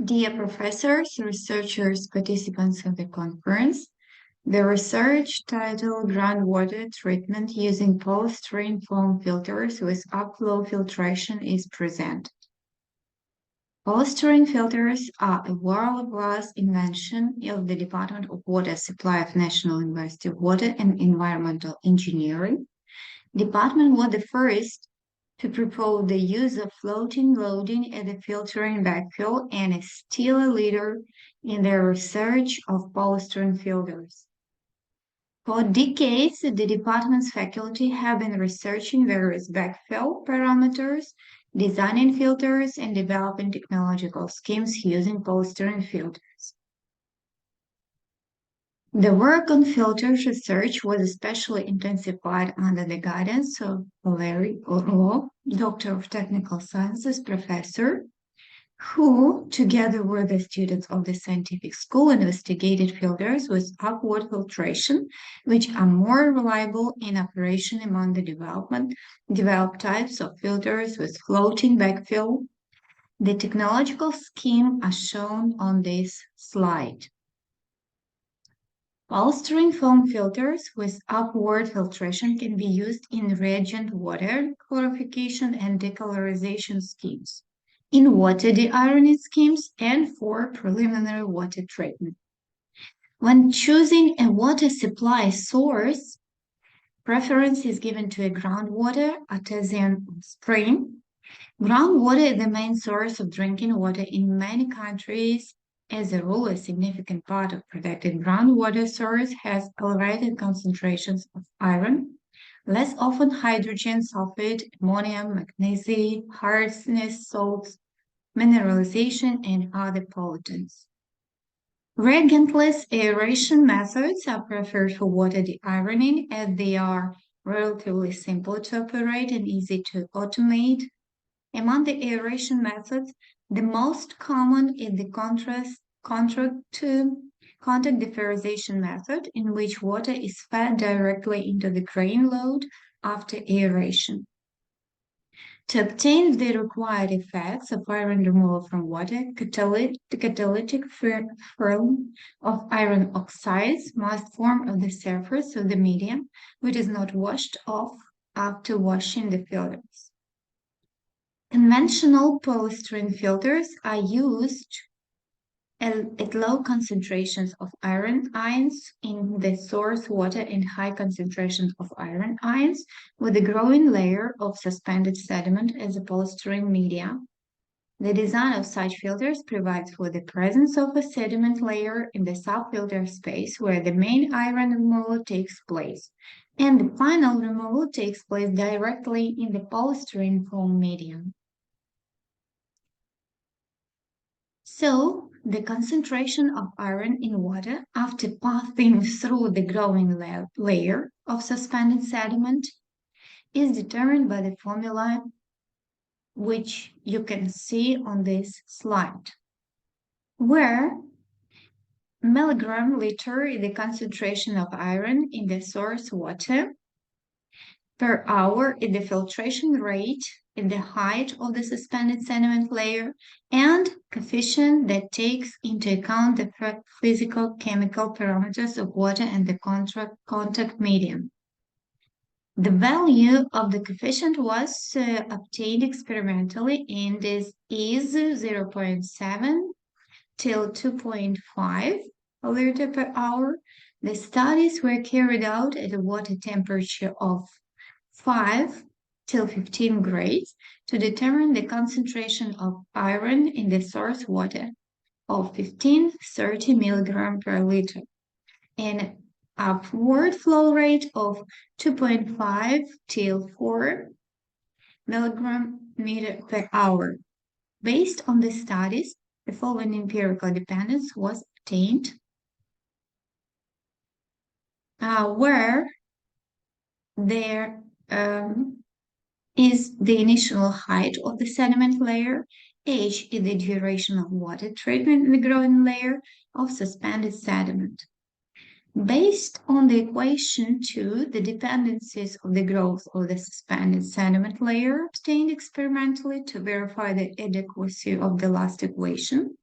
Dear professors, researchers, participants of the conference, the research titled Groundwater Treatment Using Polystyrene Foam Filters with Upflow Filtration is presented. Polystyrene filters are a world-class invention of the Department of Water Supply of National University of Water and Environmental Engineering. The department was the first to propose the use of floating loading as a filtering backfill and is still a leader in the research of polystyrene filters. For decades, the department's faculty have been researching various backfill parameters, designing filters, and developing technological schemes using polystyrene filters. The work on filters research was especially intensified under the guidance of Valery Orlova, Doctor of Technical Sciences professor, who, together with the students of the scientific school, investigated filters with upward filtration, which are more reliable in operation among the developed types of filters with floating backfill. The technological scheme are shown on this slide. Polystyrene foam filters with upward filtration can be used in reagent water clarification and decolorization schemes, in water deironing schemes, and for preliminary water treatment. When choosing a water supply source, preference is given to a groundwater artesian spring. Groundwater is the main source of drinking water in many countries. As a rule, a significant part of protected groundwater source has elevated concentrations of iron, less often hydrogen sulfate, ammonium, magnesium, hardness salts, mineralization, and other pollutants. Reagentless aeration methods are preferred for water deironing as they are relatively simple to operate and easy to automate. Among the aeration methods, the most common is the contact deferrization method, in which water is fed directly into the grain load after aeration. To obtain the required effects of iron removal from water, the catalytic film of iron oxides must form on the surface of the medium, which is not washed off after washing the filters. Conventional polystyrene filters are used at low concentrations of iron ions in the source water and high concentrations of iron ions with a growing layer of suspended sediment as a polystyrene media. The design of such filters provides for the presence of a sediment layer in the subfilter space where the main iron removal takes place, and the final removal takes place directly in the polystyrene foam medium. So, the concentration of iron in water after passing through the growing layer of suspended sediment is determined by the formula which you can see on this slide, where milligram liter is the concentration of iron in the source water, per hour is the filtration rate in the height of the suspended sediment layer, and coefficient that takes into account the physical chemical parameters of water and the contact medium. The value of the coefficient was obtained experimentally, and this is 0.7 till 2.5 liter per hour. The studies were carried out at a water temperature of 5 till 15 grades to determine the concentration of iron in the source water of 15-30 milligram per liter, and upward flow rate of 2.5 till 4 milligram meter per hour. Based on the studies, the following empirical dependence was obtained, where there is the initial height of the sediment layer, h is the duration of water treatment in the growing layer of suspended sediment. Based on the equation 2, the dependencies of the growth of the suspended sediment layer obtained experimentally to verify the adequacy of the last equation,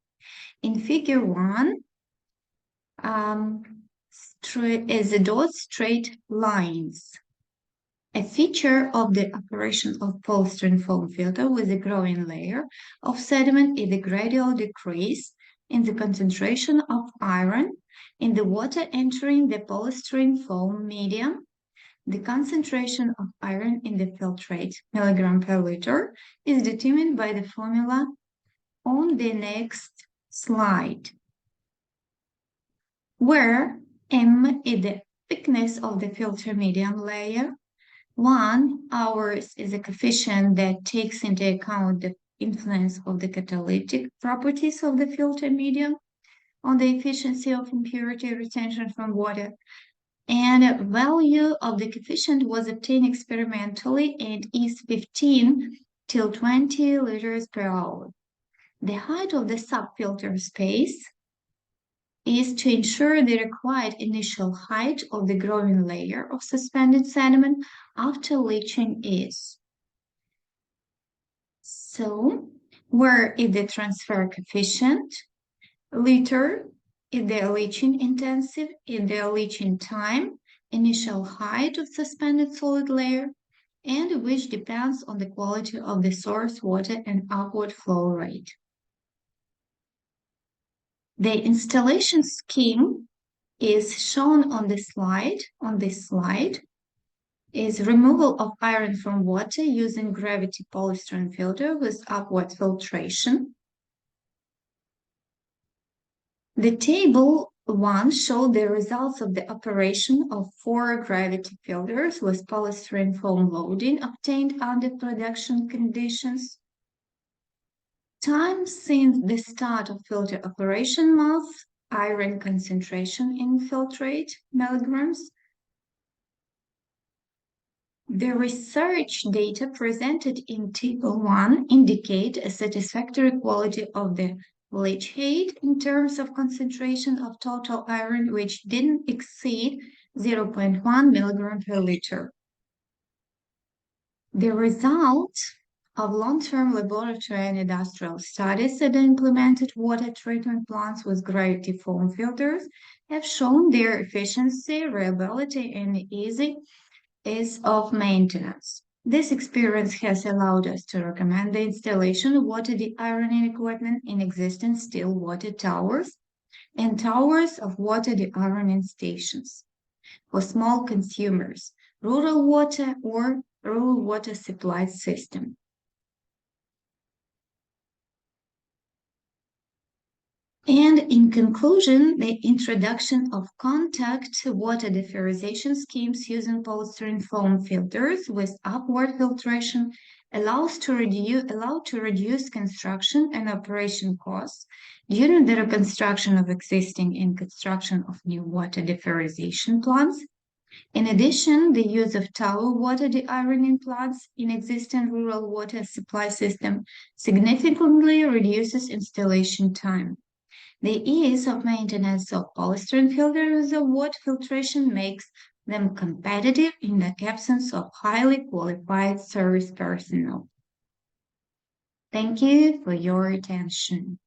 In figure 1, is the dot straight lines. A feature of the operation of polystyrene foam filter with a growing layer of sediment is the gradual decrease in the concentration of iron in the water entering the polystyrene foam medium. The concentration of iron in the filtrate milligram per liter is determined by the formula on the next slide, where M is the thickness of the filter medium layer. 1 hours is a coefficient that takes into account the influence of the catalytic properties of the filter medium on the efficiency of impurity retention from water. And value of the coefficient was obtained experimentally and is 15 till 20 liters per hour. The height of the subfilter space is to ensure the required initial height of the growing layer of suspended sediment after leaching is. So, where is the transfer coefficient? Liter is the leaching intensive, is the leaching time, initial height of suspended solid layer, and which depends on the quality of the source water and upward flow rate. The installation scheme is shown on the slide. On this slide is removal of iron from water using gravity polystyrene filter with upward filtration. The table 1 shows the results of the operation of 4 gravity filters with polystyrene foam loading obtained under production conditions. Time since the start of filter operation month, iron concentration in filtrate milligrams. The research data presented in Table 1 indicate a satisfactory quality of the leachate in terms of concentration of total iron, which didn't exceed 0.1 milligram per liter. The result of long-term laboratory and industrial studies at the implemented water treatment plants with gravity foam filters have shown their efficiency, reliability, and ease of maintenance. This experience has allowed us to recommend the installation of water deironing equipment in existing still water towers and towers of water deironing stations for small consumers, rural water or rural water supply system. And in conclusion, the introduction of contact water deferrization schemes using polystyrene foam filters with upward filtration allows to reduce construction and operation costs during the reconstruction of existing and construction of new water deferrization plants. In addition, the use of tower water deironing plants in existing rural water supply system significantly reduces installation time. The ease of maintenance of polystyrene filters of water filtration makes them competitive in the absence of highly qualified service personnel. Thank you for your attention.